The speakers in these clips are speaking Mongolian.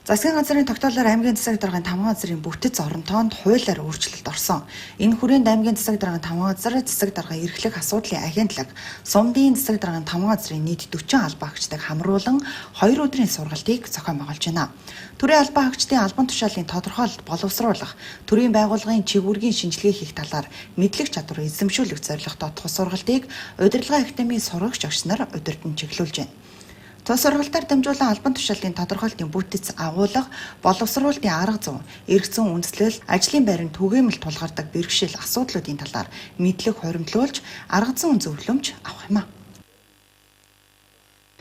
Засгийн газрын тогтоолоор аймгийн засаг даргын 5 газрын бүтэц оронтоонд хуулиар өөрчлөлт орсон. Энэ хүрээнд аймгийн засаг даргын 5 газар засаг даргын эрхлэх асуудлын агентлаг Сумдын засаг даргын 5 газрын нийт 40 албан хаагчдыг хамруулан 2 өдрийн сургалтыг зохион байгуулж байна. Төрийн албан хаагчдын албан тушаалын тодорхойлолт боловсруулах, төрийн байгууллагын чигүүргийн шинжилгээ хийх талаар мэдлэг чадвар эзэмшүүлэх зорилготой тус сургалтыг удирдлагын академийн сурагч огч нар удирдан чиглүүлж байна. Тус сургалтаар дамжуулан албан тушаалын тодорхойлолтын бүтэц агуулга, боловсруулалтын арга зүй, эрх зүйн үндэслэл, ажлын байранд түгээмэл тулгардаг бэрхшээл асуудлуудын талаар мэдлэг хуримтлуулж, арга зүйн зөвлөмж авах юм а.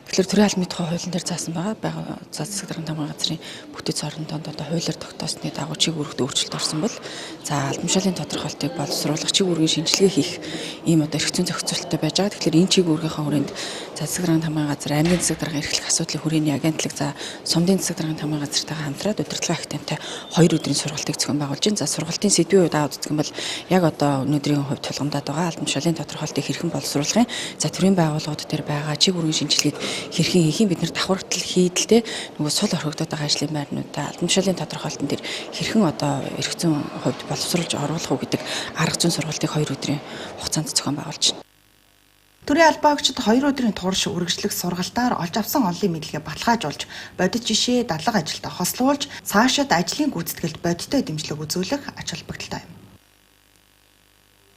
Тэгэхээр төрийн албаны тухай хуулийн дээр заасан байгаа засаг даргын 5 газрын бүтэц оронтоонд одоо хуулиар тогтоосны дагуу чиглэлд өөрчлөлт орсон бол за албан тушаалын тодорхойлолтыг боловсруулах чиглэлийн шинжилгээ хийх ийм одоо эрх зүйн зохицуулттай байж байгаа. Тэгэхээр энэ чиглэлийнхаа хүрээнд засаг даргын 5 газар аймгийн засаг даргын эрхлэх асуудлын хүрээний агентлаг за Сумдын засаг даргын 5 газартайгаа хамтраад удирдлагын академитай 2 өдрийн сургалтыг зохион байгуулж байна. За сургалтын сэдвийн үед аваад үзэх юм бол яг одоо өнөөдрийн хувьд тулгамдаад байгаа албан тушаалын тодорхойлолтыг хэрхэн боловсруулахын за төрийн байгууллагууд дээр байгаа чиглэлийн шинжилгээг хэрхэн хийх бид нар давхартал хийдэлтэй нөгөө сул орхигдоод байгаа ажлын байрнуудаа албан тушаалын тодорхойлолтын дээр хэрхэн одоо эрх зүйн хувьд боловсруулж оруулах уу гэдэг арга зүйн сургалтыг 2 өдрийн хугацаанд зохион байгуулж байна. Төрийн албан хаагчид 2 өдрийн турш үргэлжлэх сургалтаар олж авсан онлын мэдлэгээ баталгаажуулж, бодит жишээ, дадлага ажилдаа хослуулж, цаашид ажлын гүйцэтгэлд бодиттой дэмжлэг үзүүлэх ач холбогдолтой юм.